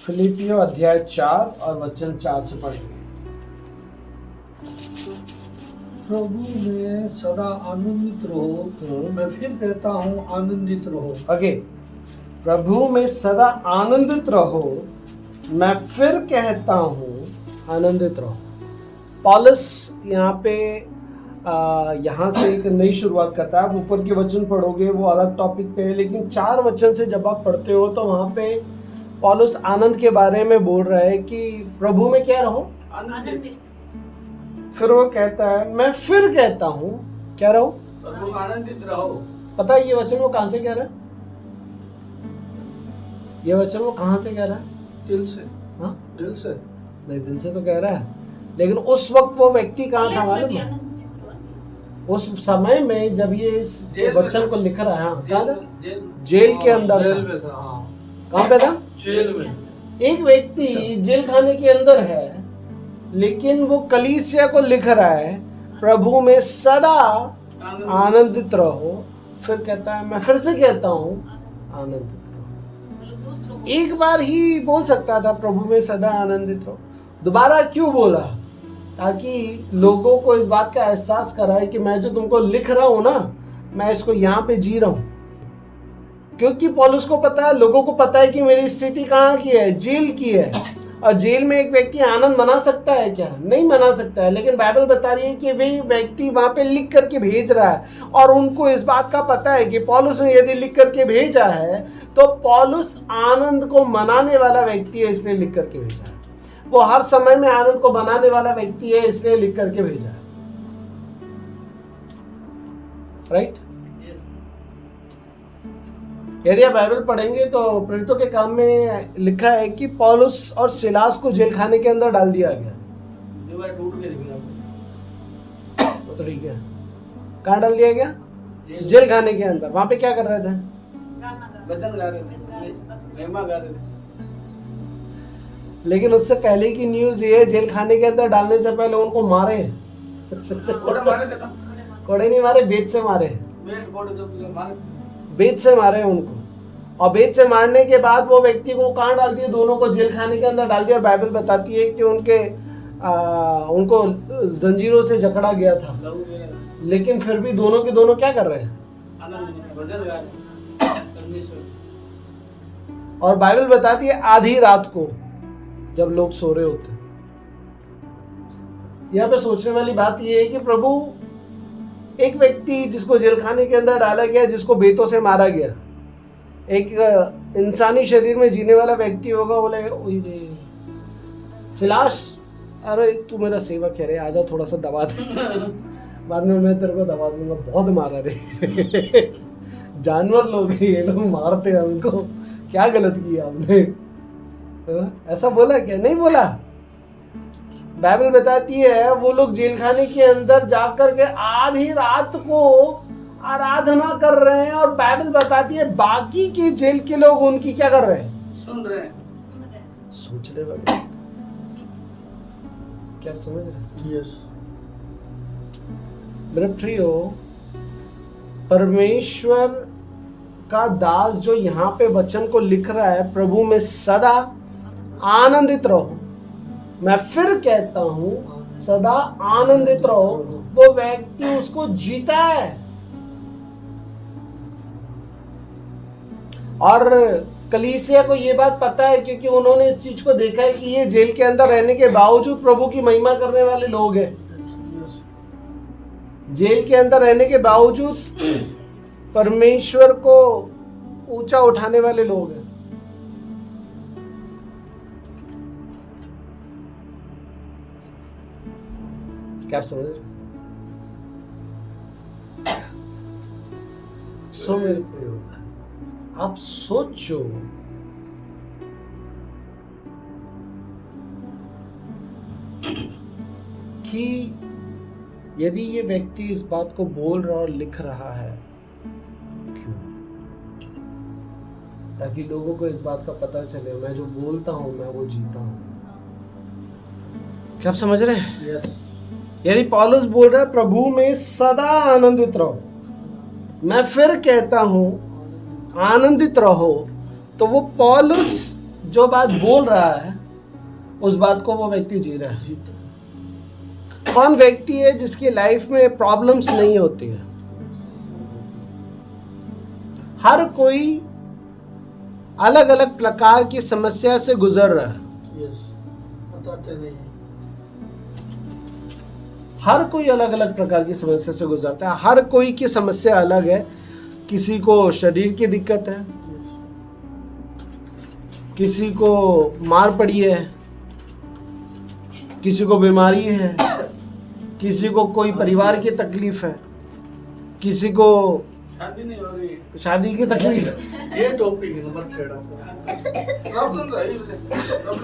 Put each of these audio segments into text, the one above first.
फिलिपियों अध्याय 4 और वचन 4 से पढ़ेंगे। प्रभु में सदा आनंदित रहो। मैं फिर कहता हूँ आनंदित रहो। ओके, प्रभु में सदा आनंदित रहो। मैं फिर कहता हूँ आनंदित रहो। पौलुस यहाँ पे यहाँ से एक नई शुरुआत करता है। आप ऊपर के वचन पढ़ोगे वो अलग टॉपिक पे है, लेकिन 4 वचन से जब आप पढ़ते हो तो वहाँ पे पौलुस आनंद के बारे में बोल रहा है कि प्रभु में क्या रहो, आनंदित। फिर वो कहता है मैं फिर कहता हूँ क्या रहो, प्रभु आनंदित रहो। पता है ये वचन वो कहाँ से कह रहा है? ये वचन वो कहाँ से कह रहा है? दिल से। हाँ, दिल से नहीं, दिल से तो कह रहा है, लेकिन उस वक्त वो व्यक्ति कहाँ था मालूम है? उस समय में जब ये इस वचन को लिख रहा है, कहाँ था? जेल के अंदर जेल था। में था। हाँ, कहाँ पे था? जेल में। एक व्यक्ति जेल खाने के अंदर है, लेकिन वो कलीसिया को लिख रहा है प्रभु में सदा आनंदित रहो। फिर कहता है मैं फिर से कहता हूँ आनंदित रहो। एक बार ही बोल सकता था प्रभु में सदा आनंदित रहो, दोबारा क्यों बोला? ताकि लोगों को इस बात का एहसास कराए कि मैं जो तुमको लिख रहा हूँ ना, मैं इसको यहाँ पे जी रहा हूँ। क्योंकि पौलुस को पता है, लोगों को पता है कि मेरी स्थिति कहाँ की है, जेल की है। और जेल में एक व्यक्ति आनंद मना सकता है क्या? नहीं मना सकता है। लेकिन बाइबल बता रही है कि वे व्यक्ति वहां पे लिख करके भेज रहा है, और उनको इस बात का पता है कि पौलुस ने यदि लिख करके भेजा है तो पौलुस आनंद को मनाने वाला व्यक्ति है, इसलिए लिख करके भेजा है। वो हर समय में आनंद को बनाने वाला व्यक्ति है, इसलिए लिख करके भेजा है। राइट? यदि आप बाइबल पढ़ेंगे तो प्रेरितों के काम में लिखा है कि पौलुस और सिलास को जेल खाने के अंदर डाल दिया गया। दीवार टूट गई थी। वो तो ठीक है, कहाँ डाल दिया गया? जेल खाने के अंदर। वहां पे क्या कर रहे थे? भजन गा रहे थे, महिमा गा रहे थे। लेकिन उससे पहले की न्यूज ये है, जेल खाने के अंदर डालने से पहले उनको मारे। कोड़े मारे थे ना? कोड़े नहीं मारे, बेत से मारे। बेट कोड़े जो तुझे मारे थे। बेत से मारे उनको, और बेत से मारने के बाद वो व्यक्ति को कहाँ डाल दिया? दोनों को जेल खाने के अंदर डाल दिया। बाइबल बताती है कि उनको जंजीरों से जकड़ा गया था, लहू मेरा लेकिन फिर भी दोनों के दोनों क्या कर रहे हैं? आनंद भजन गा रहे हैं परमेश्वर। और बाइबल बताती है आधी रात को जब लोग सो रहे होते हैं। यहाँ पे सोचने वाली बात यह है कि प्रभु, एक व्यक्ति जिसको जेल खाने के अंदर डाला गया, जिसको बेतों से मारा गया, एक इंसानी शरीर में जीने वाला व्यक्ति होगा, बोले ओए रे सिलास, अरे तू मेरा सेवक है रे, आजा थोड़ा सा दबा दे। बाद में मैं तेरे को दबा दूंगा, बहुत मारा रे। जानवर लोग हैं ये, लोग मारते हैं उनको, क्या गलत किया हमने? ऐसा बोला क्या? नहीं बोला। बाइबल बताती है वो लोग जेल खाने के अंदर जाकर के आधी रात को आराधना कर रहे हैं, और बाइबल बताती है बाकी के जेल के लोग उनकी क्या कर रहे हैं? सुन रहे हैं। सोचने वाले, क्या समझ रहे हैं? यस। मेरे प्रियो, परमेश्वर का दास जो यहाँ पे वचन को लिख रहा है, प्रभु में सदा आनंदित रहो, मैं फिर कहता हूं सदा आनंदित रहो, वो व्यक्ति उसको जीता है। और कलीसिया को ये बात पता है, क्योंकि उन्होंने इस चीज को देखा है कि ये जेल के अंदर रहने के बावजूद प्रभु की महिमा करने वाले लोग हैं। जेल के अंदर रहने के बावजूद परमेश्वर को ऊंचा उठाने वाले लोग हैं। क्या आप समझ रहे? आप सोचो कि यदि ये व्यक्ति इस बात को बोल रहा और लिख रहा है, क्यों? ताकि लोगों को इस बात का पता चले, मैं जो बोलता हूं मैं वो जीता हूं। क्या आप समझ रहे हैं? यस। यदि पौलुस बोल रहा है प्रभु में सदा आनंदित रहो, मैं फिर कहता हूं आनंदित रहो, तो वो पौलुस जो बात बोल रहा है उस बात को वो व्यक्ति जी रहा है। कौन व्यक्ति है जिसकी लाइफ में प्रॉब्लम्स नहीं होती है? हर कोई अलग अलग प्रकार की समस्या से गुजर रहा है। यस, बताते नहीं। हर कोई अलग अलग प्रकार की समस्या से गुजरता है। हर कोई की समस्या अलग है। किसी को शरीर की दिक्कत है, किसी को मार पड़ी है, किसी को बीमारी है, किसी को कोई परिवार की तकलीफ है, किसी को शादी नहीं हो रही है। शादी की तकलीफ है, ये टॉपिक नंबर 6 प्रॉब्लम तो है।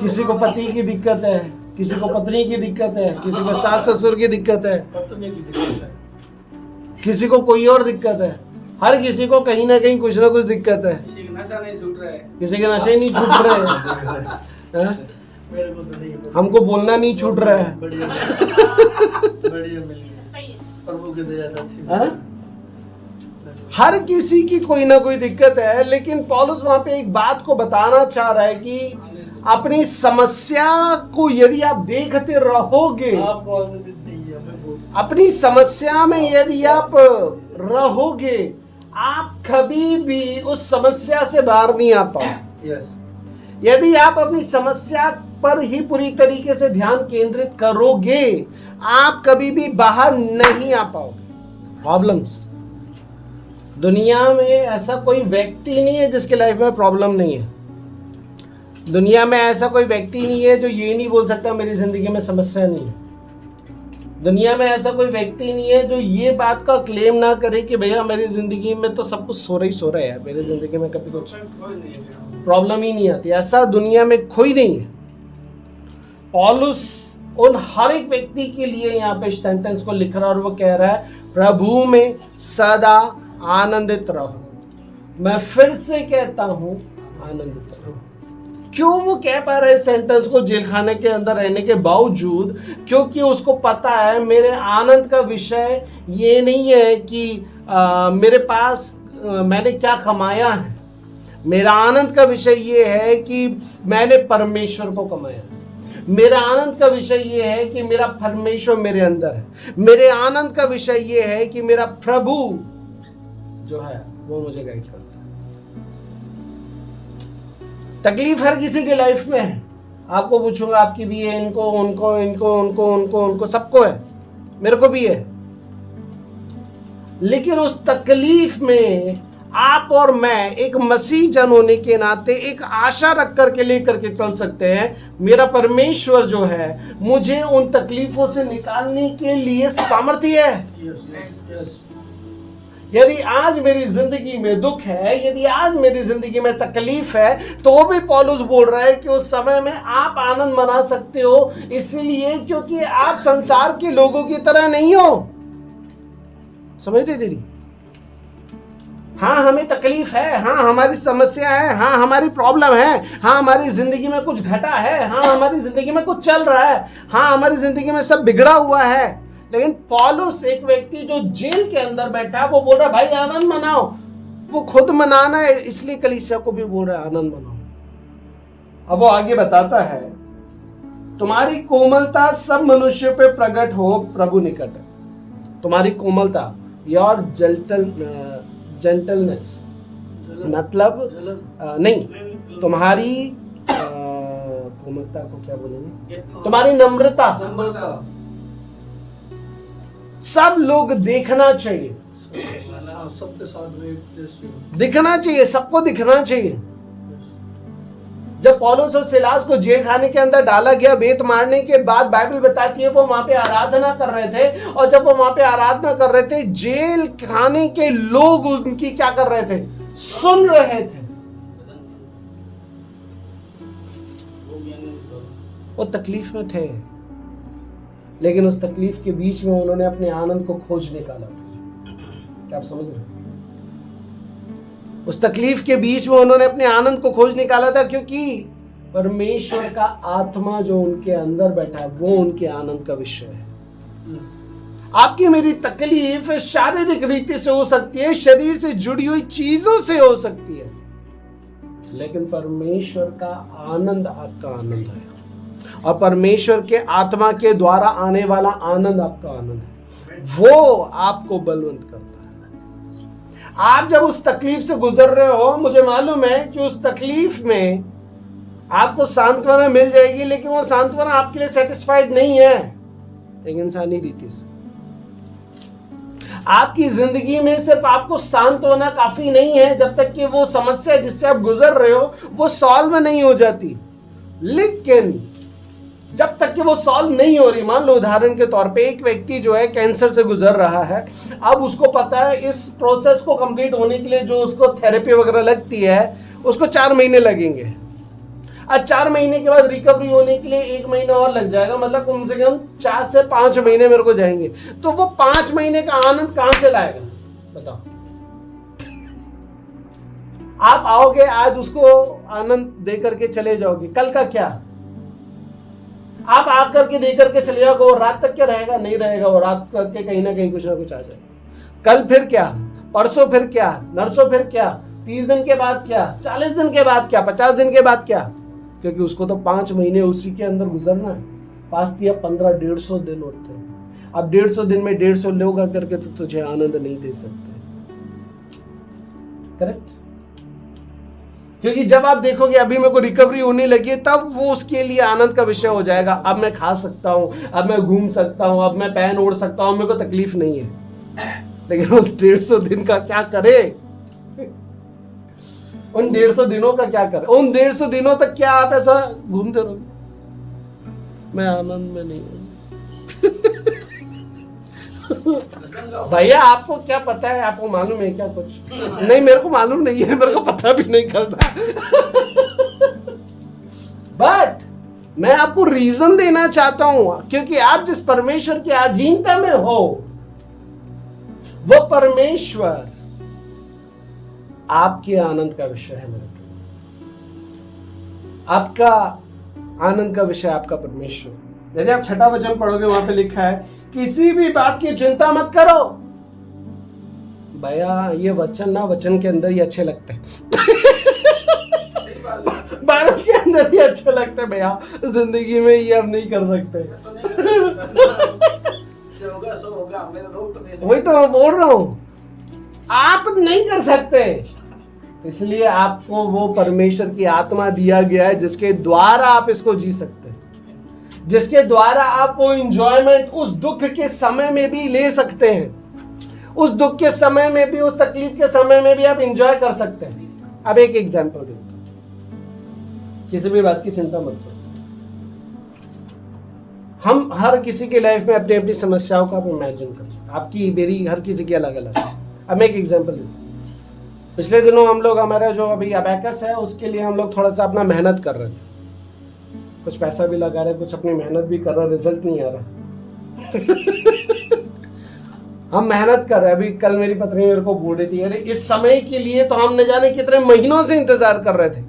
किसी को पति की दिक्कत है, किसी को पत्नी की दिक्कत है, किसी को सास ससुर की दिक्कत है, पत्नी की दिक्कत है, किसी को कोई और दिक्कत है। हर किसी को कहीं ना कहीं कुछ ना कुछ दिक्कत है। किसी का नशा नहीं छूट रहा है। किसी के नशे नहीं छूट रहे हैं, हैं? मेरे को तो नहीं है। हमको बोलना नहीं छूट रहा है, बढ़िया बढ़िया मिल गई प्रभु की दया से अच्छी। हैं? हर किसी की कोई ना कोई दिक्कत है, लेकिन पौलुस वहां पे एक बात को बताना चाह रहा है कि अपनी समस्या को यदि आप देखते रहोगे, आपको आनंदित नहीं है, मैं बोल अपनी समस्या में यदि आप रहोगे, आप कभी भी उस समस्या से बाहर नहीं आ पाओगे। यस, यदि आप अपनी समस्या पर ही पूरी तरीके से ध्यान केंद्रित करोगे, आप कभी भी बाहर नहीं आ पाओगे। प्रॉब्लम्स, दुनिया में ऐसा कोई व्यक्ति नहीं है जिसके लाइफ में प्रॉब्लम नहीं है। दुनिया में ऐसा कोई व्यक्ति नहीं है जो ये नहीं बोल सकता मेरी जिंदगी में समस्या नहीं है। दुनिया में ऐसा कोई व्यक्ति नहीं है जो ये बात का क्लेम ना करे कि भैया मेरी जिंदगी में तो सब कुछ सो रहा है, मेरी जिंदगी में कभी कुछ कोई नहीं है। प्रॉब्लम ही नहीं आती। ऐसा दुनिया में कोई नहीं है। पौलुस उन हर एक व्यक्ति के लिए यहाँ पे सेंटेंस को लिख रहा है और वो कह रहा है, प्रभु में सदा आनंदित रहो। मैं फिर से कहता हूं, आनंदित रहो। क्यों वो कह पा रहा है इस सेंटेंस को जेल खाने के अंदर रहने के बावजूद? क्योंकि उसको पता है मेरे आनंद का विषय ये नहीं है कि मेरे पास मैंने क्या कमाया है। मेरा आनंद का विषय ये है कि मैंने परमेश्वर को कमाया। मेरा आनंद का विषय ये है कि मेरा परमेश्वर मेरे अंदर है। मेरे आनंद का विषय ये है कि मेरा प्रभु जो है वो मुझे गाइड करता है। तकलीफ हर किसी के लाइफ में है। आपको पूछूंगा, आपकी भी है, इनको उनको इनको उनको उनको उनको सबको है, मेरे को भी है। लेकिन उस तकलीफ में आप और मैं एक मसीह जन होने के नाते एक आशा रख करके लेकर के चल सकते हैं। मेरा परमेश्वर जो है मुझे उन तकलीफों से निकालने के लिए सामर्थ्य है। Yes, yes, yes. यदि आज मेरी जिंदगी में दुख है, यदि आज मेरी जिंदगी में तकलीफ है, तो भी पौलुस बोल रहा है कि उस समय में आप आनंद मना सकते हो, इसलिए क्योंकि आप संसार के लोगों की तरह नहीं हो। समझते दीदी? हाँ, हमें तकलीफ है, हाँ हमारी समस्या है, हाँ हमारी प्रॉब्लम है, हाँ हमारी जिंदगी में कुछ घटा है, हाँ हमारी जिंदगी में कुछ चल रहा है, हाँ हमारी जिंदगी में सब बिगड़ा हुआ है। लेकिन पौलुस, एक व्यक्ति जो जेल के अंदर बैठा है, वो बोल रहा है भाई आनंद मनाओ। वो खुद मनाना है, इसलिए कलीसिया को भी बोल रहा है आनंद मनाओ। अब वो आगे बताता है, तुम्हारी कोमलता सब मनुष्यों पे प्रकट हो, प्रभु निकट है। तुम्हारी कोमलता, योर जेंटलनेस, मतलब नहीं, तुम्हारी कोमलता को क्या बोलेंगे, तुम्हारी नम्रता सब लोग देखना चाहिए, सबके साथ में दिखना चाहिए, सबको दिखना चाहिए। जब पौलुस और सिलास को जेल खाने के अंदर डाला गया, बेत मारने के बाद बाइबल बताती है वो वहां पे आराधना कर रहे थे, और जब वो वहां पे आराधना कर रहे थे, जेल खाने के लोग उनकी क्या कर रहे थे, सुन रहे थे। वो तकलीफ में थे, लेकिन उस तकलीफ के बीच में उन्होंने अपने आनंद को खोज निकाला था। क्या आप समझ रहे हैं? उस तकलीफ के बीच में उन्होंने अपने आनंद को खोज निकाला था, क्योंकि परमेश्वर का आत्मा जो उनके अंदर बैठा है वो उनके आनंद का विषय है। आपकी मेरी तकलीफ शारीरिक रीति से हो सकती है, शरीर से जुड़ी हुई चीजों से हो सकती है, लेकिन परमेश्वर का आनंद आपका आनंद है, और परमेश्वर के आत्मा के द्वारा आने वाला आनंद आपका आनंद है। वो आपको बलवंत करता है। आप जब उस तकलीफ से गुजर रहे हो, मुझे मालूम है कि उस तकलीफ में आपको सांत्वना मिल जाएगी, लेकिन वो सांत्वना आपके लिए सेटिस्फाइड नहीं है एक इंसानी रीति से। आपकी जिंदगी में सिर्फ आपको शांत होना काफी नहीं है जब तक कि वो समस्या जिससे आप गुजर रहे हो वो सॉल्व नहीं हो जाती। लेकिन जब तक कि वो सॉल्व नहीं हो रही, मान लो उदाहरण के तौर पे एक व्यक्ति जो है कैंसर से गुजर रहा है, अब उसको पता है इस प्रोसेस को कंप्लीट होने के लिए जो उसको थेरेपी वगैरह लगती है उसको 4 महीने लगेंगे। आज 4 महीने के बाद रिकवरी होने के लिए 1 महीना और लग जाएगा, मतलब कम से कम 4 से 5 महीने मेरे को जाएंगे। तो वो 5 महीने का आनंद कहां से लाएगा बताओ? आप आओगे आज उसको आनंद दे करके चले जाओगे, कल का क्या? आप आकर के दे करके चले जाओगे, वो रात तक क्या रहेगा? नहीं रहेगा, वो रात करके कहीं ना कहीं कुछ ना कुछ आ जाएगा। कल फिर क्या, परसों फिर क्या, नरसों फिर क्या, 30 दिन के बाद क्या, 40 दिन के बाद क्या, 50 दिन के बाद क्या? क्योंकि उसको तो 5 महीने उसी के अंदर गुजरना है। पास दिया 1500-150 दिन होते हैं। अब 150 दिन में 150 लोग आकर के तो तुझे आनंद नहीं दे सकते, करेक्ट? क्योंकि जब आप देखोगे अभी मेरे को रिकवरी होने लगी, तब वो उसके लिए आनंद का विषय हो जाएगा। अब मैं खा सकता हूं, अब मैं घूम सकता हूं, अब मैं पैन ओढ़ सकता हूं, मेरे को तकलीफ नहीं है। लेकिन उस 150 दिन का क्या करे? उन 150 दिनों का क्या करे? उन 150 दिनों तक क्या आप ऐसा घूमते रहोगे? मैं आनंद में नहीं हूं। भैया आपको क्या पता है? आपको मालूम है क्या कुछ? नहीं, मेरे को मालूम नहीं है, मेरे को पता भी नहीं करना। बट मैं आपको रीजन देना चाहता हूं, क्योंकि आप जिस परमेश्वर की अधीनता में हो वो परमेश्वर आपके आनंद का विषय है। मेरे आपका आनंद का विषय आपका परमेश्वर। यदि आप 6वां वचन पढ़ोगे, वहां पे लिखा है किसी भी बात की चिंता मत करो। भैया ये वचन ना वचन के अंदर ही अच्छे लगते हैं। बाइबल के अंदर ही अच्छे लगते हैं भैया, जिंदगी में ये हम नहीं कर सकते। वही तो मैं बोल रहा हूं, आप नहीं कर सकते। इसलिए आपको वो परमेश्वर की आत्मा दिया गया है जिसके द्वारा आप इसको जी सकते हैं, जिसके द्वारा आप वो एंजॉयमेंट उस दुख के समय में भी ले सकते हैं। उस दुख के समय में भी, उस तकलीफ के समय में भी आप एंजॉय कर सकते हैं। अब एक एग्जांपल देता हूं, किसी भी बात की चिंता मत करो। हम हर किसी के लाइफ में अपनी अपनी समस्याओं का आप इमेजिन करें, आपकी मेरी हर किसी की अलग अलग है। अब मैं एक एग्जांपल देता हूं। पिछले दिनों हम लोग, हमारा जो अभी अबैकस है उसके लिए हम लोग थोड़ा सा अपना मेहनत कर रहे थे, कुछ पैसा भी लगा रहे, कुछ अपनी मेहनत भी कर रहे, रिजल्ट नहीं आ रहा। हम मेहनत कर रहे हैं। अभी कल मेरी पत्नी मेरे को बोल रही थी, अरे इस समय के लिए तो हम न जाने कितने महीनों से इंतजार कर रहे थे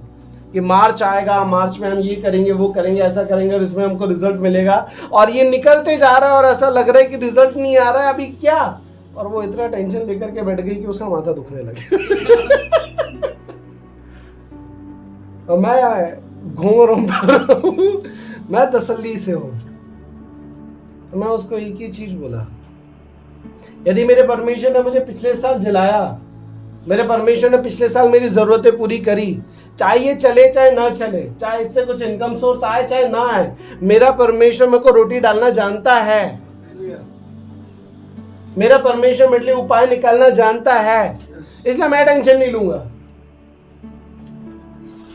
कि मार्च आएगा, मार्च में हम ये करेंगे, वो करेंगे, ऐसा करेंगे और इसमें हमको रिजल्ट मिलेगा। और ये निकलते जा रहा है और ऐसा लग रहा है कि रिजल्ट नहीं आ रहा है, अभी क्या? और वो इतना टेंशन लेकर के बैठ गई कि उसका माथा दुखने लगा। और मैं घूम रहा हूं, मैं तसल्ली से हूं। मैं उसको एक ही चीज बोला, यदि मेरे परमेश्वर ने मुझे पिछले साल जिलाया, मेरे परमेश्वर ने पिछले साल मेरी जरूरतें पूरी करी, चाहे ये चले चाहे ना चले, चाहे इससे कुछ इनकम सोर्स आए चाहे ना आए, मेरा परमेश्वर मेरे को रोटी डालना जानता है। मेरा परमेश्वर मेरे लिए उपाय निकालना जानता है, इसलिए मैं टेंशन नहीं लूंगा।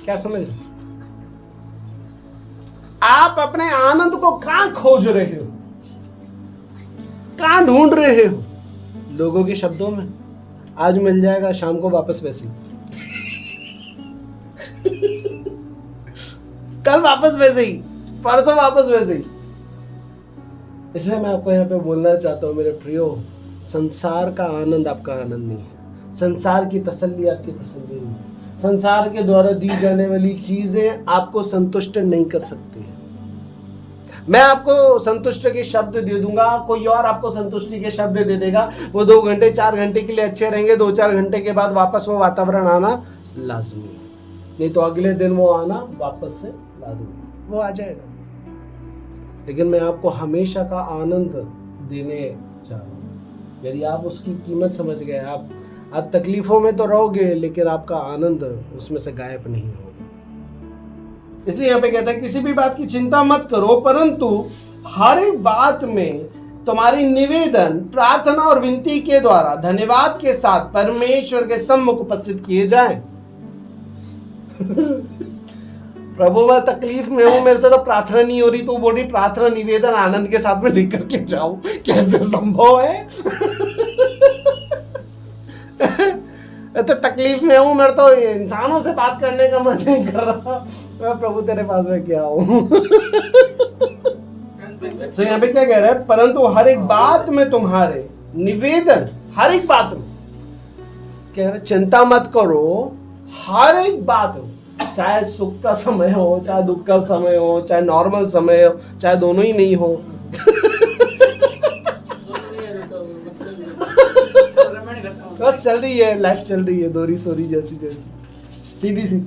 क्या समझ? आप अपने आनंद को कहां खोज रहे हो, कहां ढूंढ रहे हो? लोगों के शब्दों में, आज मिल जाएगा, शाम को वापस वैसे ही, कल वापस वैसे ही, परसों वापस वैसे ही। इसलिए मैं आपको यहाँ पे बोलना चाहता हूँ मेरे प्रियो, संसार का आनंद आपका आनंद नहीं है, संसार की तसल्ली आपकी तसल्ली नहीं है, संसार के द्वारा दी जाने वाली चीजें आपको संतुष्ट नहीं कर सकती है। मैं आपको संतुष्ट के शब्द दे दूंगा, कोई और आपको संतुष्टि के शब्द दे देगा, वो 2 घंटे 4 घंटे के लिए अच्छे रहेंगे, 2-4 घंटे के बाद वापस वो वातावरण आना लाजमी है। नहीं तो अगले दिन वो आना वापस से लाजमी, वो आ जाएगा। लेकिन मैं आपको हमेशा का आनंद देने जा रहा हूँ। यदि आप उसकी कीमत समझ गए, आप तकलीफों में तो रहोगे लेकिन आपका आनंद उसमें से गायब नहीं होगा। इसलिए यहाँ पे कहता है किसी भी बात की चिंता मत करो, परंतु हर एक बात में तुम्हारी निवेदन, प्रार्थना और विनती के द्वारा धन्यवाद के साथ परमेश्वर के सम्मुख उपस्थित किए जाएं। प्रभु मैं तकलीफ में हूं, मेरे से तो प्रार्थना नहीं हो रही, तो बोली प्रार्थना निवेदन आनंद के साथ में लिख करके जाऊं, कैसे संभव है? तो तकलीफ में हूं, मेरे तो इंसानों से बात करने का मन नहीं कर रहा, मैं प्रभु तेरे पास में क्या हूं? तो यहाँ पे क्या कह रहा है? परंतु हर एक बात में तुम्हारे निवेदन, हर एक बात में कह रहा है चिंता मत करो, हर एक बात में, चाहे सुख का समय हो, चाहे दुख का समय हो, चाहे नॉर्मल समय हो, चाहे दोनों ही नहीं हो। बस चल रही है, लाइफ चल रही है, दोरी सोरी जैसी सीधी सी।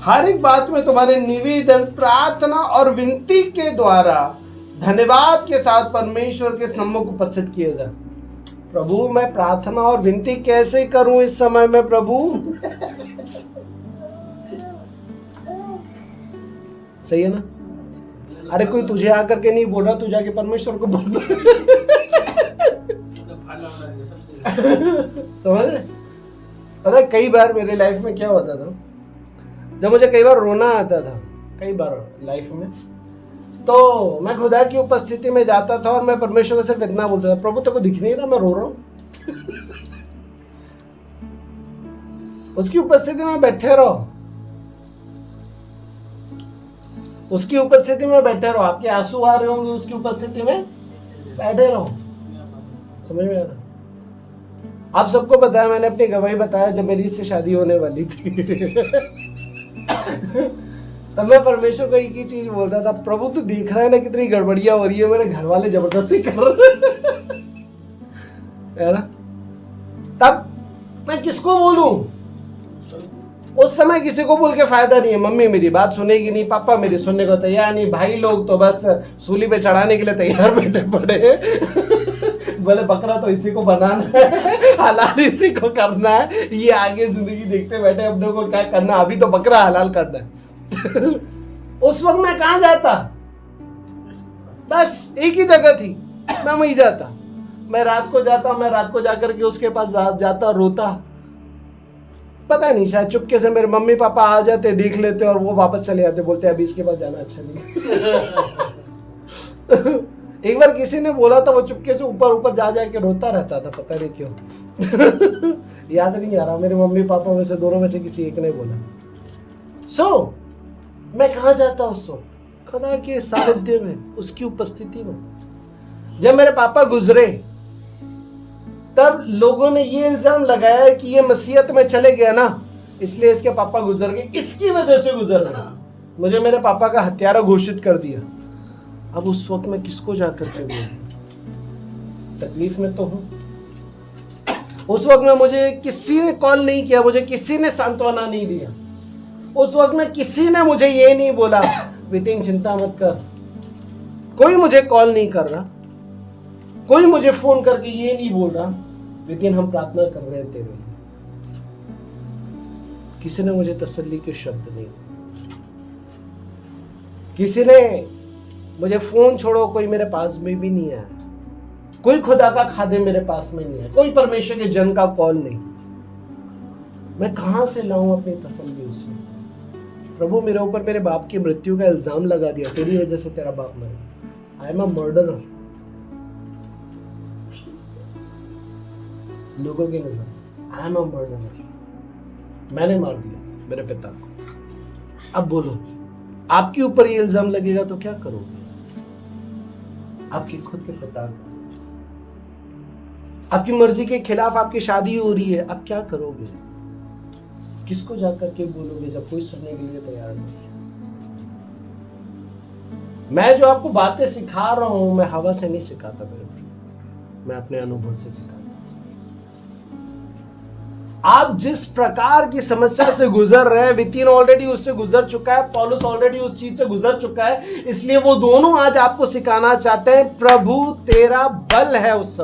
हर एक बात में तुम्हारे निवेदन, प्रार्थना और विनती के द्वारा धन्यवाद के साथ परमेश्वर के सम्मुख उपस्थित किए जाए। प्रभु मैं प्रार्थना और विनती कैसे करूं इस समय में प्रभु? सही है ना? अरे कोई तुझे आकर के नहीं बोल रहा, तू जाके परमेश्वर को बोल। समझ रहे? पता है कई बार मेरे लाइफ में क्या होता था, जब मुझे कई बार रोना आता था, कई बार लाइफ में, तो मैं खुदा की उपस्थिति में जाता था और मैं परमेश्वर को सिर्फ इतना बोलता था, प्रभु तेरे को दिख नहीं रहा मैं रो रहा हूं? उसकी उपस्थिति में बैठे रहो, उसकी उपस्थिति में बैठे रहो। आपके आंसू आ रहे होंगे, उसकी उपस्थिति में बैठे रहो। समझ में आ रहा? आप सबको पता है, मैंने अपनी गवाही बताया जब मेरी इससे शादी होने वाली थी। तब मैं परमेश्वर को एक ही चीज बोलता था, प्रभु तू देख रहा है ना कितनी गड़बड़ियां हो रही है, मेरे घर वाले जबरदस्ती कर रहे है ना। तब मैं किसको बोलूं? उस समय किसी को बोल के फायदा नहीं है। मम्मी मेरी बात सुनेगी नहीं, पापा मेरी सुनने को तैयार नहीं, भाई लोग तो बस सूली पे चढ़ाने के लिए तैयार बैठे पड़े। बोले बकरा तो इसी को बनाना है, हलाल इसी को करना है, ये आगे जिंदगी देखते बैठे अपने को क्या करना, अभी तो बकरा हलाल करना है। उस वक्त मैं कहाँ जाता? बस एक ही जगह थी, मैं वहीं जाता। मैं रात को जाकर के उसके पास जाता, रोता। पता नहीं, शायद चुपके से मेरे मम्मी पापा आ जाते, देख लेते और वो वापस चले जाते, बोलते अभी इसके पास जाना अच्छा नहीं। एक बार किसी ने बोला था, वो चुपके से ऊपर जा के रोता रहता था, पता नहीं क्यों। याद नहीं आ रहा, मेरे मम्मी पापा में से दोनों में से किसी एक ने बोला। मैं कहाँ जाता उस वक्त? खुदा के सानिध्य में, उसकी उपस्थिति में। जब मेरे पापा गुजरे तब लोगों ने ये इल्जाम लगाया कि ये मसीहत में चले गया ना, इसलिए इसके पापा गुजर गए, इसकी वजह से गुजर गए। मुझे मेरे पापा का हत्यारा घोषित कर दिया। अब उस वक्त मैं किसको जाकर के बोलूं? तकलीफ में तो हूं। उस वक्त में मुझे किसी ने कॉल नहीं किया, मुझे किसी ने सांत्वना नहीं दिया। उस वक्त में किसी ने मुझे ये नहीं बोला वितिन चिंता मत कर। कोई मुझे कॉल नहीं कर रहा, कोई मुझे फोन करके ये नहीं बोल रहा वितिन हम प्रार्थना कर रहे हैं तेरे लिए। किसी ने मुझे तसल्ली के शब्द नहीं, किसी ने मुझे फोन छोड़ो, कोई मेरे पास में भी नहीं आया, कोई खुदा का खादिम मेरे पास में नहीं है, कोई परमेश्वर के जन का कॉल नहीं। मैं कहां से लाऊं अपनी तसल्ली उसमें? प्रभु मेरे ऊपर मेरे बाप की मृत्यु का इल्जाम लगा दिया, तेरी वजह से तेरा बाप मरा। आई एम अ मर्डरर लोगों की नजर। आई एम अ मर्डरर, मैंने मार दिया मेरे पिता को। अब बोलो, आपके ऊपर ये इल्जाम लगेगा तो क्या करोगे? आपके खुद के पिता को, आपकी मर्जी के खिलाफ आपकी शादी हो रही है, अब क्या करोगे? किसको जाकर के बोलोगे जब कोई सुनने के लिए तैयार नहीं? मैं जो आपको बातें सिखा रहा हूं, मैं हवा से नहीं सिखाता मेरे भाई, मैं अपने अनुभव से सिखाता। आप जिस प्रकार की समस्या से गुजर रहे हैं, वितिन ऑलरेडी उससे गुजर चुका है, पौलुस ऑलरेडी उस चीज से गुजर चुका है, इसलिए वो दोनों आज आपको सिखाना चाहते हैं प्रभु तेरा बल है। उस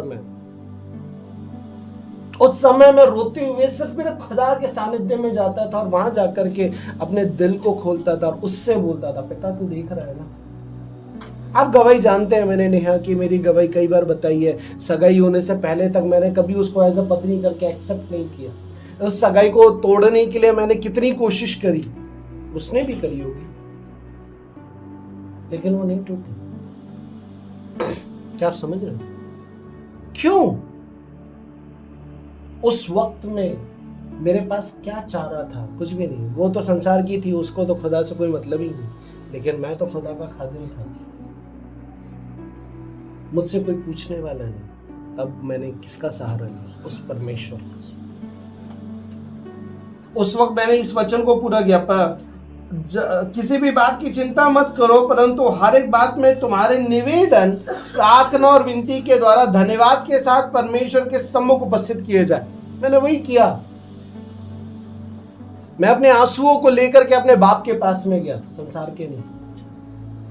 समय मैं रोते हुए सिर्फ मेरे खुदा के सानिध्य में जाता था और वहां जाकर के अपने दिल को खोलता था और उससे बोलता था, पिता तू देख रहा है ना। आप गवाही जानते हैं, मैंने नेहा की मेरी गवाही कई बार बताई है। सगाई होने से पहले तक मैंने कभी उसको एज अ पत्नी करके एक्सेप्ट नहीं किया। उस सगाई को तोड़ने के लिए मैंने कितनी कोशिश करी, उसने भी करी होगी, लेकिन वो नहीं टूटी। क्या आप समझ रहे हो? क्यों? उस वक्त में मेरे पास क्या चाह रहा था? कुछ भी नहीं। वो तो संसार की थी, उसको तो खुदा से कोई मतलब ही नहीं, लेकिन मैं तो खुदा का खादिम था, मुझसे कोई पूछने वाला नहीं। तब मैंने किसका सहारा लिया? उस परमेश्वर का। उस वक्त मैंने इस वचन को पूरा किया, किसी भी बात की चिंता मत करो, परंतु हर एक बात में तुम्हारे निवेदन प्रार्थना और विनती के द्वारा धन्यवाद के साथ परमेश्वर के सम्मुख उपस्थित किए जाए। मैंने वही किया। मैं अपने आंसुओं को लेकर के अपने बाप के पास में गया, संसार के नहीं,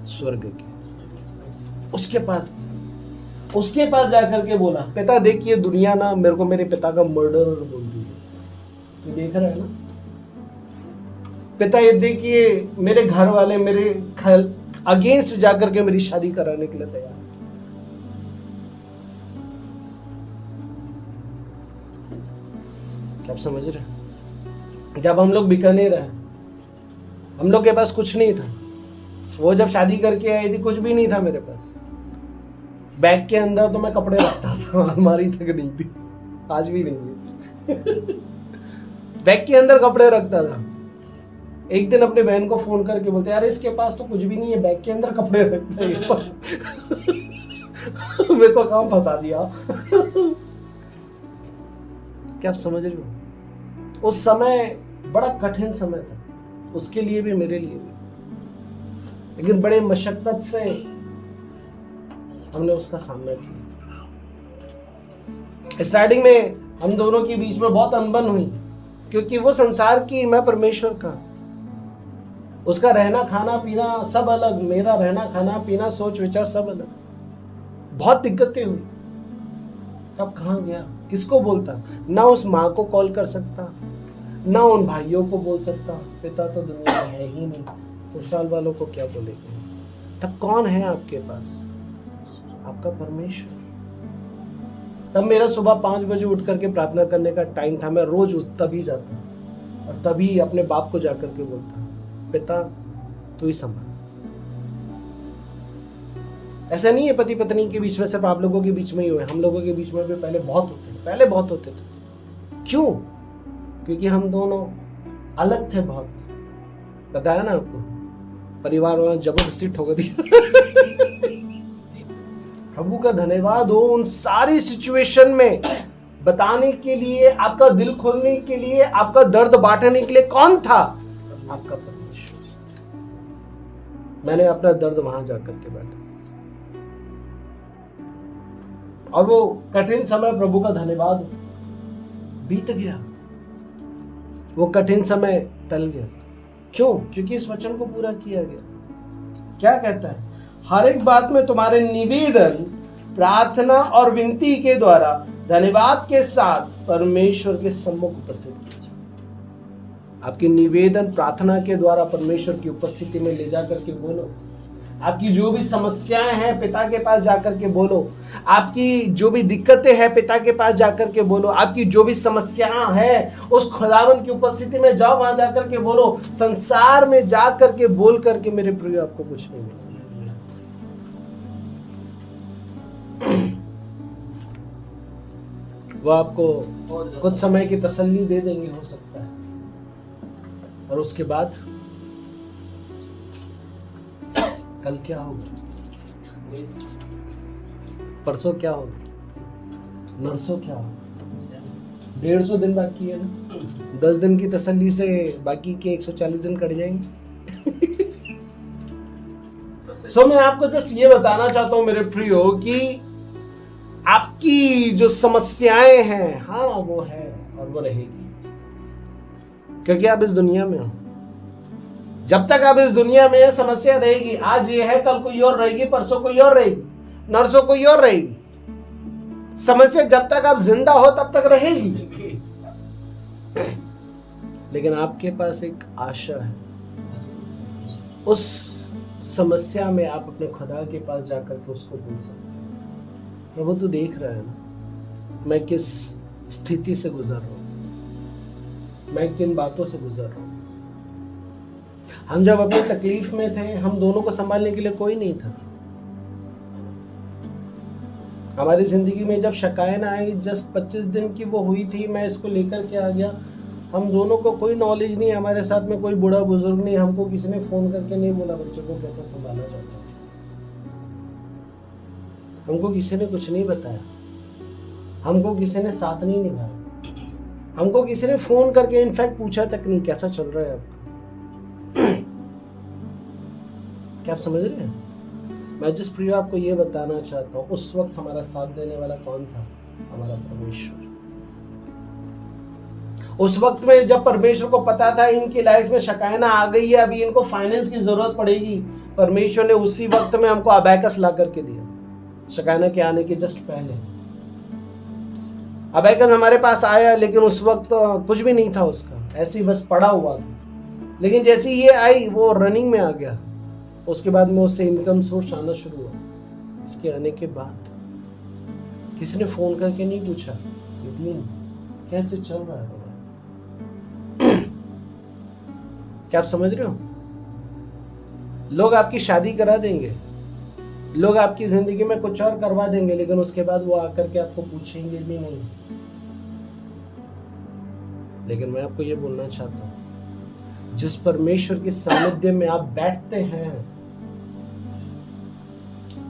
स्वर्ग के। उसके पास जाकर के बोला, पिता देखिए दुनिया ना मेरे को मेरे पिता का मर्डर बोल रही है, तू देख रहा है ना पिता, ये देखिए मेरे घर वाले मेरे अगेंस्ट जाकर के मेरी शादी कराने के लिए तैयार। क्या आप समझ रहे हैं? जब हम लोग बीकानेर रहे, हम लोग के पास कुछ नहीं था। वो जब शादी करके आई थी, कुछ भी नहीं था मेरे पास। बैग के अंदर तो मैं कपड़े रखता था, अलमारी तक नहीं थी, आज भी नहीं है। बैग के अंदर कपड़े रखता था। एक दिन अपने बहन को फोन करके बोलते, यार इसके पास तो कुछ भी नहीं है, बैग के अंदर कपड़े रखते हैं। मेरे को काम फंसा दिया। क्या आप समझ रहे हो? उस समय बड़ा कठिन समय था, उसके लिए भी मेरे लिए भी, लेकिन बड़े मशक्कत से हमने उसका सामना किया। स्टार्टिंग में हम दोनों के बीच में बहुत अनबन हुई, क्योंकि वो संसार की, मैं परमेश्वर का। उसका रहना खाना पीना सब अलग, मेरा रहना खाना पीना सोच विचार सब अलग। बहुत दिक्कतें हुई। तब कहाँ गया, किसको बोलता? ना उस माँ को कॉल कर सकता, ना उन भाइयों को बोल सकता, पिता तो दुनिया में है ही नहीं, ससुराल वालों को क्या बोलेंगे। तब कौन है आपके पास? आपका परमेश्वर। तब मेरा सुबह 5 बजे उठ करके प्रार्थना करने का टाइम था। मैं रोज तभी जाता और तभी अपने बाप को जाकर के बोलता, पिता तू ही संभाल। ऐसा नहीं है पति पत्नी के बीच में सिर्फ आप लोगों के बीच में ही हुए, हम लोगों के बीच में भी पहले बहुत होते थे। क्यों? क्योंकि हम दोनों अलग थे बहुत। बताया ना आपको, परिवार वालों जबरदस्ती ठोक दिया। प्रभु का धन्यवाद हो उन सारी सिचुएशन में बताने के लिए, आपका दिल खोलने के लिए, आपका दर्द बांटने के लिए कौन था? आपका परमेश्वर। मैंने अपना दर्द वहां जाकर के बैठा, और वो कठिन समय प्रभु का धन्यवाद बीत गया। वो कठिन समय टल गया। क्यों? क्योंकि इस वचन को पूरा किया गया। क्या कहता है? हर एक बात में तुम्हारे निवेदन प्रार्थना और विनती के द्वारा धन्यवाद के साथ परमेश्वर के सम्मुख उपस्थित कीजिए। आपके निवेदन प्रार्थना के द्वारा परमेश्वर की उपस्थिति में ले जाकर के बोलो। आपकी जो भी समस्याएं हैं पिता के पास जाकर के बोलो। आपकी जो भी दिक्कतें हैं पिता के पास जाकर के बोलो। आपकी जो भी समस्याएं हैं उस खुदावंद की उपस्थिति में जाओ, वहां जाकर के बोलो। संसार में जाकर के बोल करके मेरे प्रिय आपको कुछ नहीं मिलेगा। वो आपको कुछ समय की तसल्ली दे देंगे हो सकता है, और उसके बाद कल क्या होगा, परसों क्या होगा, नरसों क्या होगा। 150 दिन बाकी है ना, 10 दिन की तसल्ली से बाकी के 140 दिन कट जाएंगे। मैं आपको जस्ट ये बताना चाहता हूं मेरे प्रियो कि आपकी जो समस्याएं हैं, हाँ वो है और वो रहेगी। क्योंकि आप इस दुनिया में हो। जब तक आप इस दुनिया में समस्या रहेगी, आज ये है कल कोई और रहेगी, परसों कोई और रहेगी, नरसों कोई और रहेगी। समस्या जब तक आप जिंदा हो तब तक रहेगी। लेकिन आपके पास एक आशा है। उस समस्या में आप अपने खुदा के पास जाकर के उसको बोल सकते हैं, प्रभु तू देख रहा है ना मैं किस स्थिति से गुजर रहा हूं, मैं किन बातों से गुजर रहा हूं। हम जब अपनी तकलीफ में थे, हम दोनों को संभालने के लिए कोई नहीं था। हमारी जिंदगी में जब शिकायत आई, जस्ट 25 दिन की वो हुई थी, मैं इसको लेकर के आ गया। हम दोनों को कोई नॉलेज नहीं, हमारे साथ में कोई बूढ़ा बुजुर्ग नहीं, हमको किसी ने फोन करके नहीं बोला बच्चों को कैसा संभालना चाहता है। हमको किसी ने कुछ नहीं बताया, हमको किसी ने साथ नहीं निभाया, हमको किसी ने फोन करके इनफैक्ट पूछा तक नहीं कैसा चल रहा है आपका। क्या आप समझ रहे हैं? मैं जिस प्रिय आपको ये बताना चाहता हूँ, उस वक्त हमारा साथ देने वाला कौन था? हमारा परमेश्वर। उस वक्त में जब परमेश्वर को पता था इनकी लाइफ में शिकायत आ गई है, अभी इनको फाइनेंस की जरूरत पड़ेगी, परमेश्वर ने उसी वक्त में हमको अबैकस ला करके दिया। शिकायत के आने के जस्ट पहले अबैकस हमारे पास आया, लेकिन उस वक्त कुछ भी नहीं था उसका, ऐसे ही बस पड़ा हुआ था। लेकिन जैसे ये आई वो रनिंग में आ गया। उसके बाद में उससे इनकम सोर्स आना शुरू हुआ। इसके आने के बाद किसी ने फोन करके नहीं पूछा दिन कैसे चल रहा है तुम्हारा। क्या आप समझ रहे हो? लोग आपकी शादी करा देंगे, लोग आपकी जिंदगी में कुछ और करवा देंगे, लेकिन उसके बाद वो आकर के आपको पूछेंगे भी नहीं। लेकिन मैं आपको ये बोलना चाहता हूं, जिस परमेश्वर के सानिध्य में आप बैठते हैं,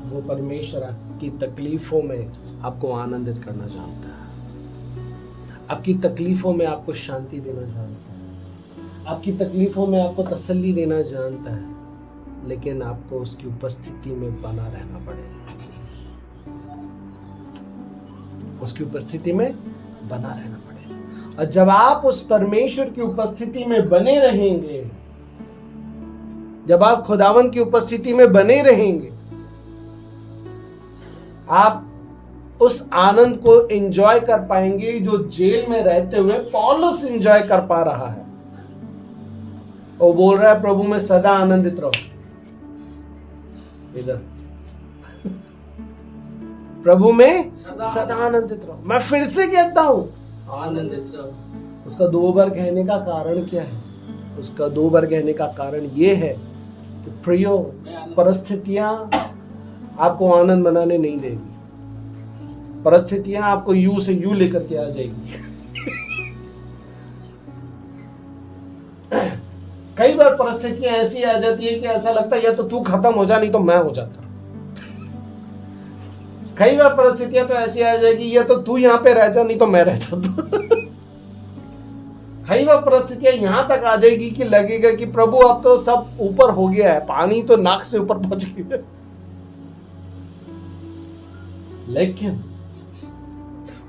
वो परमेश्वर आपकी तकलीफों में आपको आनंदित करना जानता है, आपकी तकलीफों में आपको शांति देना जानता है, आपकी तकलीफों में आपको तसल्ली देना जानता है। लेकिन आपको उसकी उपस्थिति में बना रहना पड़ेगा, उसकी उपस्थिति में बना रहना पड़ेगा। और जब आप उस परमेश्वर की उपस्थिति में बने रहेंगे, जब आप खुदावन की उपस्थिति में बने रहेंगे, आप उस आनंद को एंजॉय कर पाएंगे जो जेल में रहते हुए पौलुस एंजॉय कर पा रहा है। वो बोल रहा है प्रभु में सदा आनंदित रहो। इधर प्रभु में सदा आनंदित रहो। मैं फिर से कहता हूं आनंदित रहो। उसका 2 बार कहने का कारण क्या है? उसका 2 बार कहने का कारण यह है कि प्रियो, परिस्थितियां आपको आनंद मनाने नहीं देगी। परिस्थितियां आपको यू से यू लेकर के आ जाएगी। कई बार परिस्थितियां ऐसी आ जाती है कि ऐसा लगता है या तो तू खत्म हो जा, नहीं तो मैं हो जाता। कई बार परिस्थितियां तो ऐसी आ जाएगी या तो तू यहां पे रह जा, नहीं तो मैं रह जाता। कई बार परिस्थितियां यहां तक आ जाएगी कि लगेगा कि प्रभु अब तो सब ऊपर हो गया है, पानी तो नाक से ऊपर पहुंच गया। लेकिन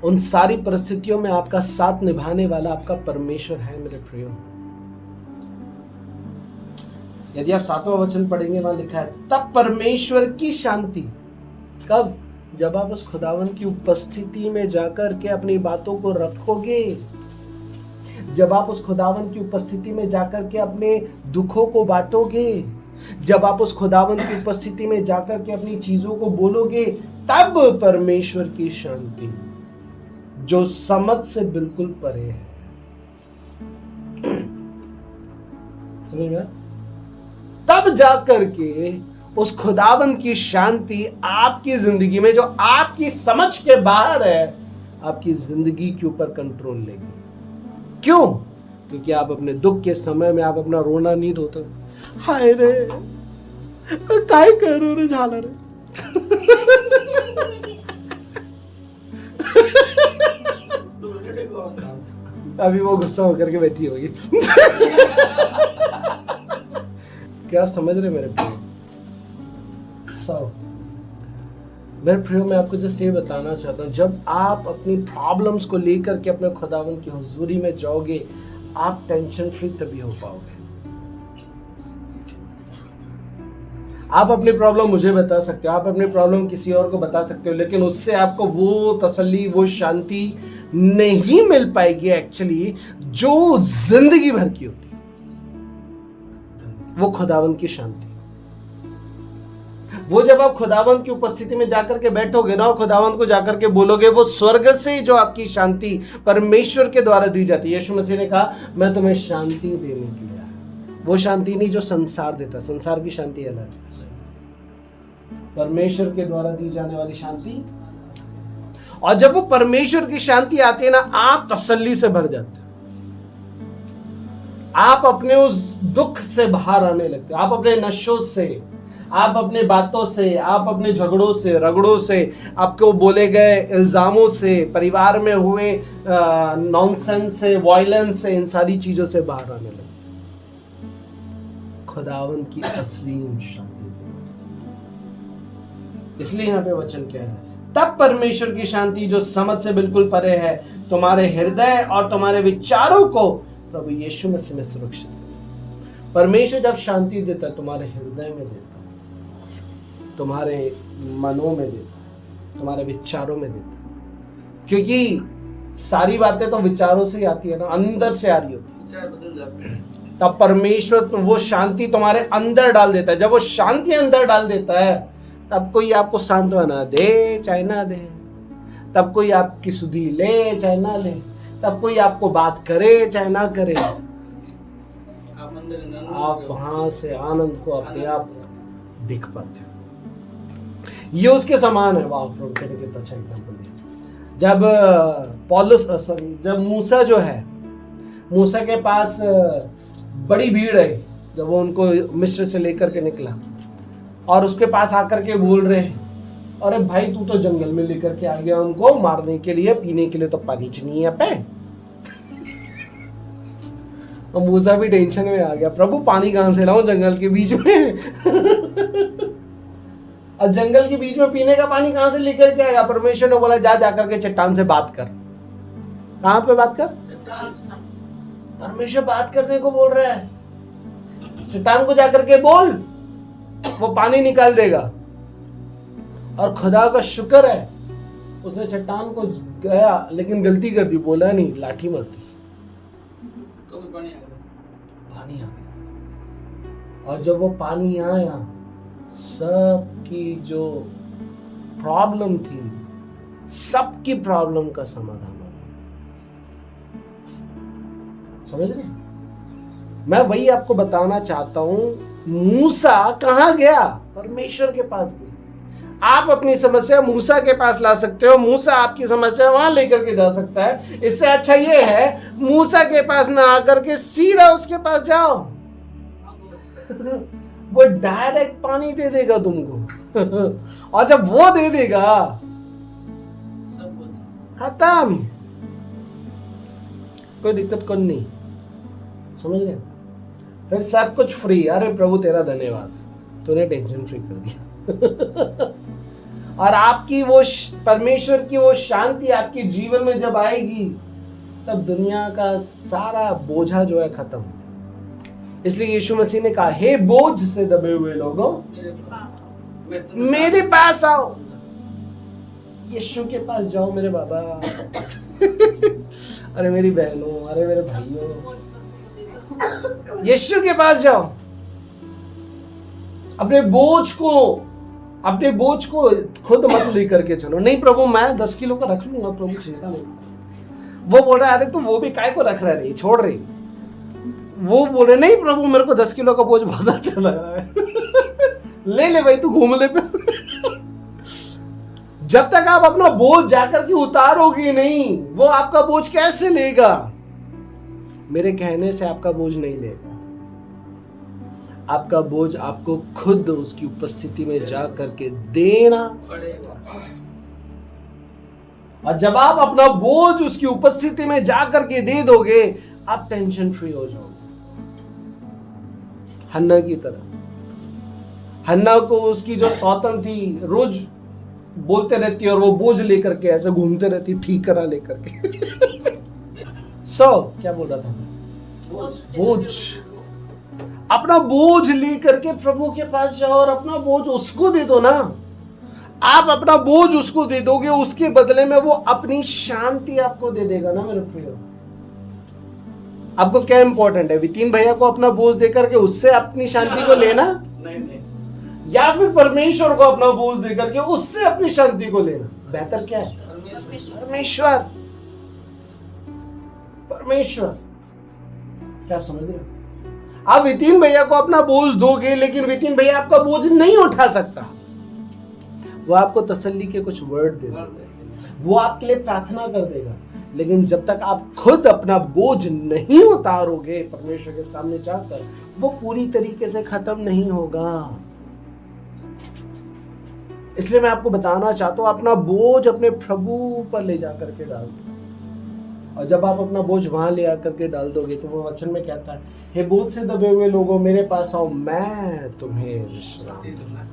उन सारी परिस्थितियों में आपका साथ निभाने वाला आपका परमेश्वर है मेरे प्रियो। यदि आप 7वां वचन पढ़ेंगे, वहां लिखा है तब परमेश्वर की शांति। कब? जब आप उस खुदावन की उपस्थिति में जाकर के अपनी बातों को रखोगे, जब आप उस खुदावन की उपस्थिति में जाकर के अपने दुखों को बांटोगे, जब आप उस खुदावन की उपस्थिति में जाकर के अपनी चीजों को बोलोगे, तब परमेश्वर की शांति जो समझ से बिल्कुल परे है, समझ में, तब जाकर के उस खुदावन की शांति आपकी जिंदगी में, जो आपकी समझ के बाहर है, आपकी जिंदगी के ऊपर कंट्रोल लेगी। क्यों? क्योंकि आप अपने दुख के समय में आप अपना रोना नहीं रोते। हाय रे काय करो रे झाला रे। अभी वो गुस्सा होकर के बैठी होगी। क्या आप समझ रहे मेरे प्रिय? मेरे प्रियो, मैं आपको जस्ट ये बताना चाहता हूँ, जब आप अपनी प्रॉब्लम्स को लेकर के अपने खुदावन की हुजूरी में जाओगे, आप टेंशन फ्री तभी हो पाओगे। आप अपनी प्रॉब्लम मुझे बता सकते हो, आप अपनी प्रॉब्लम किसी और को बता सकते हो, लेकिन उससे आपको वो तसल्ली, वो शांति नहीं मिल पाएगी एक्चुअली जो जिंदगी भर की होती, वो खुदावंद की शांति। वो जब आप खुदावंद की उपस्थिति में जाकर के बैठोगे ना और खुदावंद को जाकर के बोलोगे, वो स्वर्ग से जो आपकी शांति परमेश्वर के द्वारा दी जाती है। यीशु मसीह ने कहा मैं तुम्हें शांति देने के लिए आया। वो शांति नहीं जो संसार देता, संसार की शांति अलग है, परमेश्वर के द्वारा दी जाने वाली शांति। और जब वो परमेश्वर की शांति आती है ना, आप तसल्ली से भर जाते हो, आप अपने उस दुख से बाहर आने लगते हो, आप अपने नशों से, आप अपने बातों से, आप अपने झगड़ों से, रगड़ों से, आपको बोले गए इल्जामों से, परिवार में हुए नॉनसेंस से, वायलेंस से, इन सारी चीजों से बाहर आने लगते। खुदावंद की असीम शांति। इसलिए यहाँ पे वचन क्या है, तब परमेश्वर की शांति जो समझ से बिल्कुल परे है तुम्हारे हृदय और तुम्हारे विचारों को प्रभु यीशु मसीह में सुरक्षित है। परमेश्वर जब शांति देता है तुम्हारे हृदय में देता है, तुम्हारे मनों में देता है, तुम्हारे विचारों में देता है, क्योंकि सारी बातें तो विचारों से ही आती है ना, अंदर से आ रही होती है। तब परमेश्वर वो शांति तुम्हारे अंदर डाल देता है। जब वो शांति अंदर डाल देता है तब कोई आपको सांत्वना दे चाहे ना दे, तब कोई आपकी सुधि ले चाहे ना ले, तब कोई आपको बात करे चाहे ना करे, आप वहां से आनंद को अपने आप देख पाते हो। ये उसके समान है। वाह प्रभु ने कितना अच्छा एग्जांपल दिया। जब मूसा जो है, मूसा के पास बड़ी भीड़ है, जब वो उनको मिस्र से लेकर के निकला और उसके पास आकर के बोल रहे हैं, अरे भाई तू तो जंगल में लेकर के आ गया उनको मारने के लिए, पीने के लिए तो पानी चाहिए यहाँ पे। और मूसा भी टेंशन में आ गया, प्रभु पानी कहां से लाऊं जंगल के बीच में। और जंगल के बीच में पीने का पानी कहां से लेकर के आएगा। परमेश्वर ने बोला जा जाकर के चट्टान से बात कर। कहां पे बात कर? परमेश्वर बात करने को बोल रहा है, चट्टान को जाकर के बोल, वो पानी निकाल देगा। और खुदा का शुक्र है उसने चट्टान को गया, लेकिन गलती कर दी, बोला नहीं, लाठी मार दी, तो पानी आ गया। और जब वो पानी आया, सबकी जो प्रॉब्लम थी, सबकी प्रॉब्लम का समाधान हो गया। समझ रहे? मैं वही आपको बताना चाहता हूं, मूसा कहां गया? परमेश्वर के पास गया। आप अपनी समस्या मूसा के पास ला सकते हो, मूसा आपकी समस्या वहां लेकर के जा सकता है। इससे अच्छा ये है मूसा के पास ना आकर के सीधा उसके पास जाओ। वो डायरेक्ट पानी दे देगा तुमको। और जब वो दे देगा खत्म, कोई दिक्कत कौन नहीं। समझ रहे? फिर सब कुछ फ्री। अरे प्रभु तेरा धन्यवाद, तूने टेंशन फ्री कर दिया। और आपकी वो परमेश्वर की वो शांति आपके जीवन में जब आएगी, तब दुनिया का सारा बोझा जो है खत्म। इसलिए यीशु मसीह ने कहा, हे बोझ से दबे हुए लोगों मेरे पास आओ। यीशु के पास जाओ मेरे बाबा। अरे मेरी बहनों, अरे मेरे भाइयों, यीशु के पास जाओ। अपने बोझ को खुद मत लेकर के चलो। नहीं प्रभु मैं 10 किलो का रख लूंगा, प्रभु चिंता नहीं। वो बोल रहा है, अरे तू वो भी काय को रख रहा है, छोड़ रही। वो बोल रहे, नहीं प्रभु मेरे को 10 किलो का बोझ बहुत अच्छा लग रहा है। ले भाई तू घूम ले। जब तक आप अपना बोझ जाकर के उतारोगे नहीं, वो आपका बोझ कैसे लेगा? मेरे कहने से आपका बोझ नहीं लेगा। आपका बोझ आपको खुद उसकी उपस्थिति में जा करके देना पड़ेगा। और जब आप अपना बोझ उसकी उपस्थिति में जा करके दे दोगे, आप टेंशन फ्री हो जाओगे। हन्ना की तरह। हन्ना को उसकी जो सौतन थी, रोज बोलते रहती और वो बोझ लेकर के ऐसे घूमते रहती, ठीक करा लेकर के। क्या बोल रहा था? बोझ। अपना बोझ लेकर के प्रभु के पास जाओ और अपना बोझ उसको दे दो ना। आप अपना बोझ उसको दे दोगे, उसके बदले में वो अपनी शांति आपको दे देगा ना मेरे प्रियो। आपको क्या इंपॉर्टेंट है, वितीन भैया को अपना बोझ देकर के उससे अपनी शांति को लेना, नहीं, या फिर परमेश्वर को अपना बोझ देकर के उससे अपनी शांति को लेना? बेहतर क्या है? परमेश्वर। परमेश्वर। क्या आप समझ रहे हो? आप वितीन भैया को अपना बोझ दोगे, लेकिन वितीन भैया आपका बोझ नहीं उठा सकता। वो आपको तसल्ली के कुछ वर्ड दे देगा, वो आपके लिए प्रार्थना कर देगा, लेकिन जब तक आप खुद अपना बोझ नहीं उतारोगे परमेश्वर के सामने जाकर, वो पूरी तरीके से खत्म नहीं होगा। इसलिए मैं आपको बताना चाहता हूं, अपना बोझ अपने प्रभु पर ले जाकर के डाल दो। और जब आप अपना बोझ वहां ले आकर के डाल दोगे, तो वो वचन में कहता है, हे बोझ से दबे हुए लोगों मेरे पास आओ, मैं तुम्हें विश्रांति दूंगा।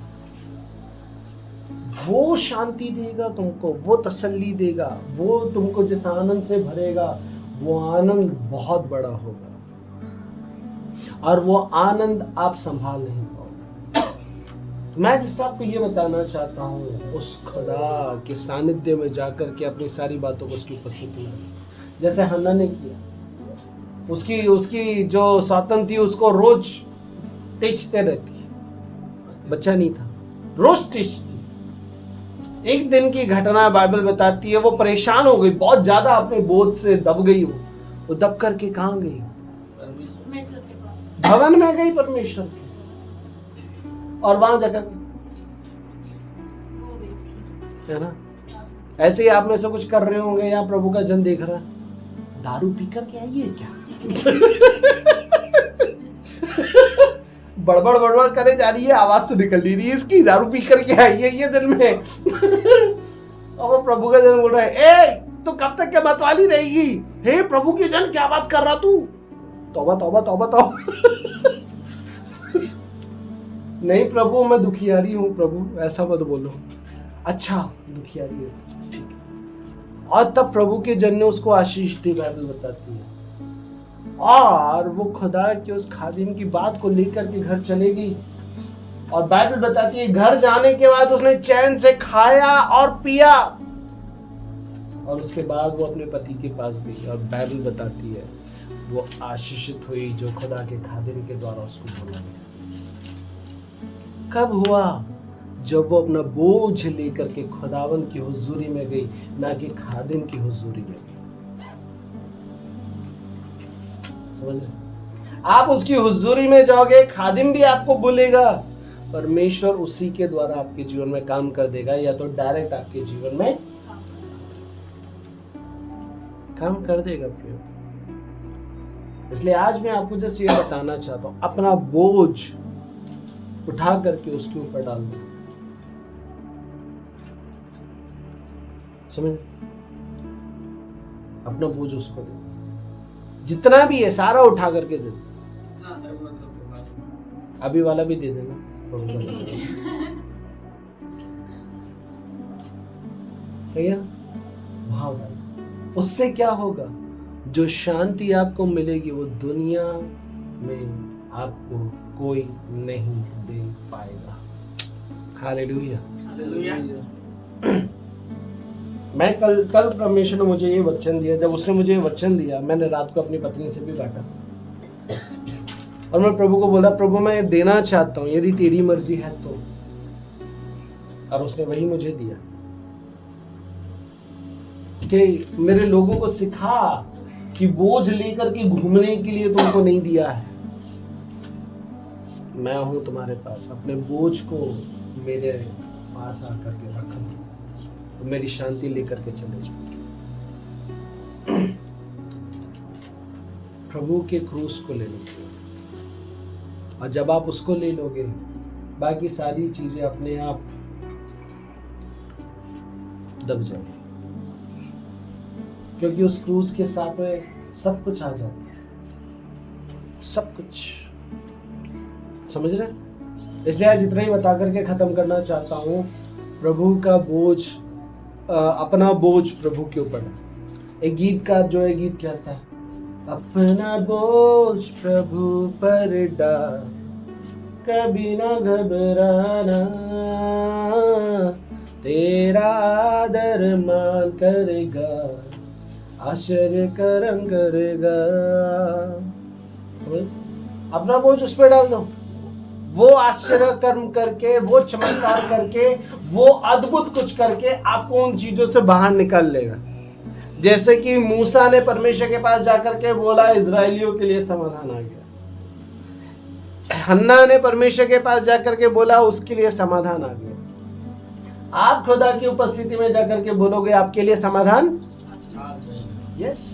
वो शांति देगा तुमको, वो तसल्ली देगा, वो तुमको जिस आनंद से भरेगा, वो आनंद बहुत बड़ा होगा और वो आनंद आप संभाल नहीं पाओगे। मैं जिस आपको ये बताना चाहता हूँ, उस खुदा के सानिध्य में जाकर के अपनी सारी बातों को उसकी उपस्थिति में, जैसे हन्ना ने किया, उसकी जो सौतन थी उसको रोज टीचते रहती, बच्चा नहीं था, रोज टीचती। एक दिन की घटना बाइबल बताती है, वो परेशान हो गई, बहुत ज्यादा अपने बोझ से दब गई। वो दब करके कहाँ गई? भवन में गई परमेश्वर के, और वहां जाकर, है ना, ऐसे ही आप में से कुछ कर रहे होंगे, यहाँ प्रभु का जन देख रहा है, दारू पी करके आई है क्या? बड़बड़ बड़बड़ करे जा रही है, आवाज तो निकल नहीं रही है इसकी, दारू पी करके आई है ये दिन में। और वो प्रभु का जन बोल रहा है, ए तू कब तक क्या मतवाली रहेगी? हे प्रभु के जन, क्या बात कर रहा तू? तौबा तौबा तौबा तौबा। नहीं प्रभु, मैं दुखियारी हूं प्रभु, ऐसा मत बोलो। अच्छा दुखियारी है, ठीक है। और तब प्रभु के जन ने उसको आशीष दी, बाइबल बताती है, और वो खुदा के उस खादिम की बात को लेकर के घर चले गई। और बाइबल बताती है, घर जाने के बाद उसने चैन से खाया और पिया, और उसके बाद वो अपने पति के पास गई। और बाइबल बताती है, वो आशीषित हुई जो खुदा के खादिम के द्वारा उसको बोला गया। कब हुआ? जब वो अपना बोझ लेकर के खुदावन की हुजूरी में गई, ना कि खादिम की हुजूरी में गई। समझ रहे? आप उसकी हुजूरी में जाओगे, खादिम भी आपको बोलेगा, परमेश्वर उसी के द्वारा आपके जीवन में काम कर देगा, या तो डायरेक्ट आपके जीवन में काम कर देगा प्रिय। इसलिए आज मैं आपको जस्ट ये बताना चाहता हूं, अपना बोझ उठा करके उसके ऊपर डाल दो। समझ? अपना बोझ उसको दे, जितना भी है सारा उठा करके दे दो। अभी वाला भी दे देना। सही है? हाँ भाई, उससे क्या होगा? जो शांति आपको मिलेगी वो दुनिया में आपको कोई नहीं दे पाएगा। हालेलुया। मैं कल परमेश्वर ने मुझे ये वचन दिया। जब उसने मुझे ये वचन दिया, मैंने रात को अपनी पत्नी से भी बांटा और मैं प्रभु को बोला, प्रभु मैं देना चाहता हूं, यदि तेरी मर्जी है तो। और उसने वही मुझे दिया कि मेरे लोगों को सिखा कि बोझ लेकर के घूमने के लिए तुमको नहीं दिया है। मैं हूं तुम्हारे पास, अपने बोझ को मेरे पास आकर के रख दो, तो मेरी शांति लेकर के चले जाओ। प्रभु के क्रूस को ले लो, और जब आप उसको ले लोगे, बाकी सारी चीजें अपने आप दब जाएगी, क्योंकि उस क्रूस के साथ में सब कुछ आ जाता है, सब कुछ। समझ रहे? इसलिए आज इतना ही बता करके खत्म करना चाहता हूं। प्रभु का बोझ, अपना बोझ प्रभु के ऊपर है। एक गीत का जो है गीत कहता है, अपना बोझ प्रभु पर डाल, कभी ना घबराना, तेरा आदर मान करेगा, आश्चर्य कर्म करेगा। समझ? अपना बोझ उस पर डाल दो, वो आश्चर्य कर्म करके, वो चमत्कार करके, वो अद्भुत कुछ करके आपको उन चीजों से बाहर निकाल लेगा। जैसे कि मूसा ने परमेश्वर के पास जाकर के बोला, इजरायलियों के लिए समाधान आ गया। हन्ना ने परमेश्वर के पास जाकर के बोला, उसके लिए समाधान आ गया। आप खुदा की उपस्थिति में जाकर के बोलोगे, आपके लिए समाधान, यस,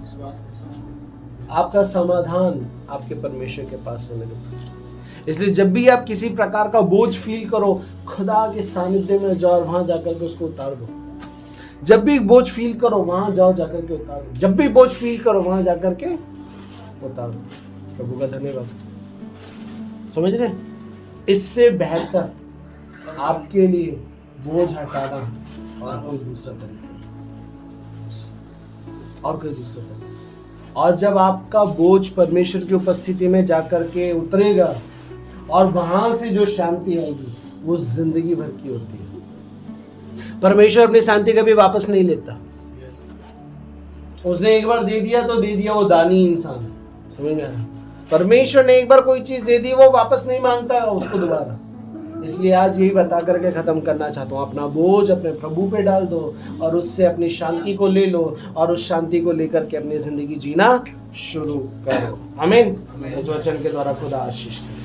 विश्वास के साथ आपका समाधान आपके परमेश्वर के पास से मिलेगा। इसलिए जब भी आप किसी प्रकार का बोझ फील करो, खुदा के सानिध्य में जाओ और वहां जाकर के उसको उतार दो। जब भी बोझ फील करो, वहां जाओ, जाकर के उतार दो। जब भी बोझ फील करो, वहां जाकर के उतार दो। प्रभु का धन्यवाद। समझ रहे? इससे बेहतर आपके लिए बोझ हटाना और कोई दूसरा तरीका, और कोई दूसरा तरीका। और जब आपका बोझ परमेश्वर की उपस्थिति में जाकर के उतरेगा और वहां से जो शांति आएगी, वो जिंदगी भर की होती है। परमेश्वर अपनी शांति कभी वापस नहीं लेता। उसने एक बार दे दिया तो दे दिया, वो दानी इंसान है। समझ में आया? परमेश्वर ने एक बार कोई चीज दे दी, वो वापस नहीं मांगता उसको दोबारा। इसलिए आज यही बता करके खत्म करना चाहता हूँ, अपना बोझ अपने प्रभु पे डाल दो और उससे अपनी शांति को ले लो और उस शांति को लेकर के अपनी जिंदगी जीना शुरू करो। आमीन। इस वचन के द्वारा खुदा आशीष करे।